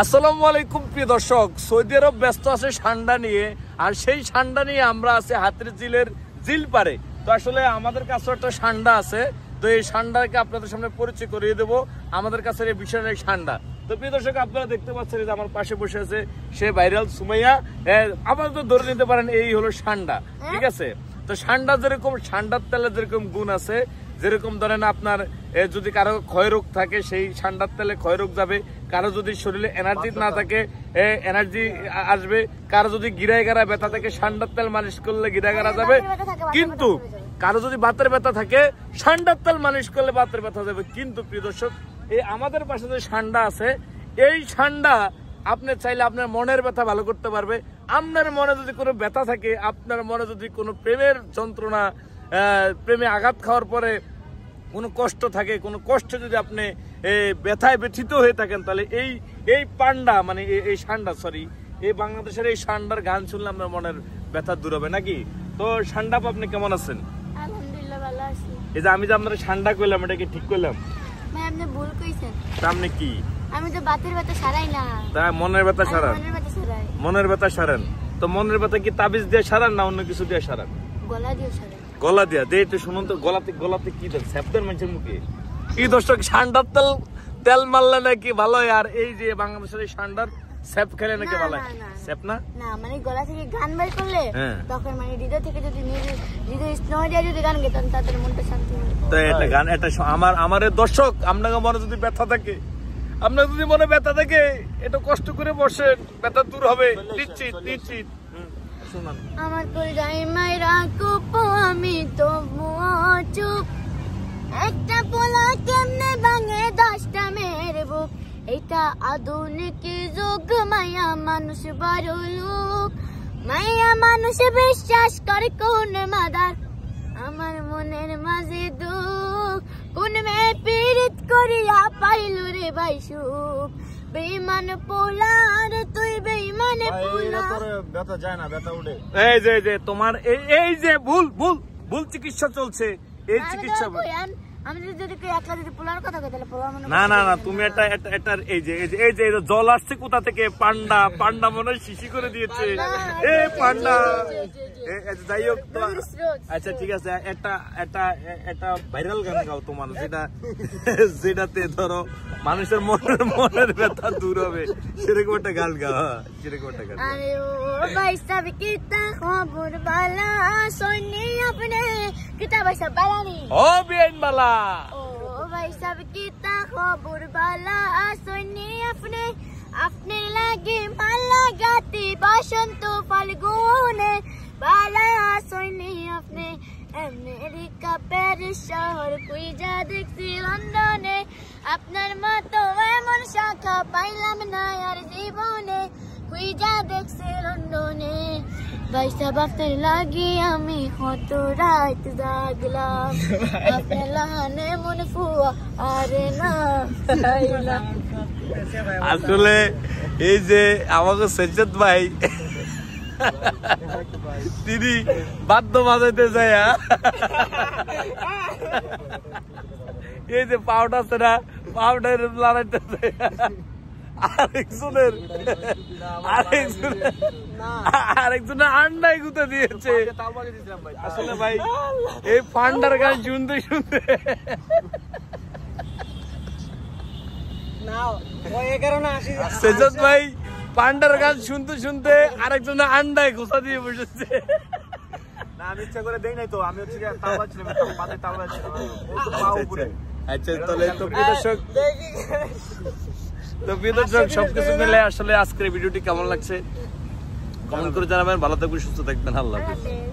আসসালামু আলাইকুম প্রিয় দর্শক, সৌদি আরব ব্যস্ত আছে ঠান্ডা নিয়ে, আর সেই ঠান্ডা নিয়ে আমরা আছি হাতিরঝিলের ঝিল পারে। তো আসলে আমাদের কাছে একটা ঠান্ডা আছে, তো এই ঠান্ডাকে আপনাদের সামনে পরিচয় করিয়ে দেবো। আমাদের কাছে এই বিশাল এক ঠান্ডা। তো প্রিয় দর্শক, আপনারা দেখতে পাচ্ছেন যে আমার পাশে বসে আছে সে ভাইরাল সুমাইয়া। আপাতত ধরে নিতে পারেন এই হলো ঠান্ডা, ঠিক আছে? তো ঠান্ডা যেরকম ঠান্ডার তেলে যেরকম গুণ আছে, যেরকম ধরেন আপনার যদি কারো ক্ষয়রোগ থাকে সেই ঠান্ডার তেলে ক্ষয়রোগ যাবে, কারো যদি শরীরে এনার্জি না থাকে এনার্জি আসবে, কারো যদি গিরায় গাড়া ব্যথা থাকে ঠান্ডার তেল মালিশ করলে গিরায় গাড়া যাবে, কিন্তু কারো যদি বাতের ব্যথা থাকে ঠান্ডার তেল মালিশ করলে বাতের ব্যথা যাবে। কিন্তু প্রিয় দর্শক, এই আমাদের পাশে যে ঠান্ডা আছে, এই ঠান্ডা আপনি চাইলে আপনার মনের ব্যথা ভালো করতে পারবে। আপনার মনে যদি কোনো ব্যথা থাকে, আপনার মনে যদি কোনো প্রেমের যন্ত্রণা, প্রেমে আঘাত খাওয়ার পরে কোনো কষ্ট থাকে, কোনো কষ্টে যদি আপনি ব্যথায় ব্যথিত হয়ে থাকেন, তাহলে এই পান্ডা মানে এই ঠান্ডা এই বাংলাদেশের এই ঠান্ডার গান শুনলে আপনার মনের ব্যথা দূর হবে নাকি? তো ঠান্ডা আপনি কেমন আছেন? আলহামদুলিল্লাহ ভালো আছি। এই যে আমি যে আপনার ঠান্ডা কইলাম, এটা কি ঠিক কইলাম? ভাই আপনি ভুল কইছেন। তা আপনি কি? আমি তো বাতের ব্যথা সারাই না। তা মনের ব্যথা সারান? মনের ব্যথা সারাই। মনের ব্যথা সারান? তো মনের ব্যথা কি তাবিজ দিয়ে সারান না অন্য কিছু দিয়ে সারান? গলা দিয়ে সারাই। গলা দিয়া দে একটু শুনুন তো, গলাতে কি দেন? স্যাপদের মানুষের মুখে কি দর্শক, ঠান্ডার তেল মারলে নাকি ভালো হয়, আর এই যে বাংলাদেশের এই ঠান্ডার স্যাপ খেলে নাকি ভালো হয়? স্যাপ না না, মানে গলা থেকে গান বের করলে তখন মানে হৃদয় থেকে যদি হৃদয় স্নেহ দিয়ে যদি গান গেতেন তাদের মনটা শান্তি হয়। তো এটা গান, এটা আমার দর্শক, আপনাকে মনে যদি ব্যথা থাকে, আপনার যদি মনে ব্যথা থাকে, একটু কষ্ট করে বসেন, ব্যথা দূর হবে নিশ্চিত। আমার কলিজায় মাইরা কুপ, আমি তো চুপ, একটা পোলা কেমনে ভাঙে 10টা মেয়ের বুক। এটা আধুনিক যুগ, মায়া মানুষ বড় লোক, মায়া মানুষ বিশ্বাস করে কোন মাদার। আমার মনের মাঝে দুঃখ, কোন মেয়ে পীড়িত করিয়া পাইল রে ভাই সুখ। বেঈমান পোলা রে তুই, বেঈমান পোলা। ব্যথা যায় না, ব্যথা উঠে। এই যে তোমার এই যে ভুল চিকিৎসা চলছে, এই চিকিৎসা আমি যদি একলা যদি পোলার কথা কই তাহলে পোলা মনে না তুমি এটা এই যে জল আসছে কোথা থেকে? পান্ডা মনে হয় শিশি করে দিয়েছে। এই পান্ডা যাই হোক, আচ্ছা ঠিক আছে, একটা ভাইরাল গান গাও তোমার, যেটাতে ধরো মানুষের মনের ব্যথা দূর হবে, সেরকম একটা গান গাও। সেরকম একটা গান। আরে ও ভাই সাব কিতা খবর বালা, সোনি আপনি কিতা ভাই সাব বালানি ও বিয়ান বালা। ও ভাই সাব কিতা খবর বালা, সোনি আপনি লাগে মালা গাতি বসন্ত ফাল্গুনে বালা। সোনি আপনি আমেরিকা প্যারিস শহর কুইজা দেখছি লন্ডনে, আপনার মতো এমন শাখা পাইলাম না আর জীবনে, কুইজা দেখছি লন্ডনে। ভাই সাহেব আপনার লাগি আমি কত রাত জাগলাম, আপনার লাহানে মন ফুয়া আরে না। আসলে এই যে আমাকে সজ্জাদ ভাই, তিনি বাদ্য বাজাইতে যায়, এই যে পাউডার আছে না, পাউডার লড়াইতে যায়, আরেকজনের আন্ডাই গুঁতে দিয়েছে। আসলে ভাই এই পান্ডার গান শুনতে সেজদ ভাই পান্ডার গান শুনতে আরেকজনের আন্ডায় ঘোষা দিয়ে বসেছে। আমি ইচ্ছা করে দেই নাই তো, আমি হচ্ছে আচ্ছা তাহলে তো প্রিয় দর্শক, সবকিছু মিলে আসলে আজকের ভিডিওটি কেমন লাগছে কমেন্ট করে জানাবেন। ভালো থাকবেন, সুস্থ থাকবেন, আল্লাহ হাফেজ।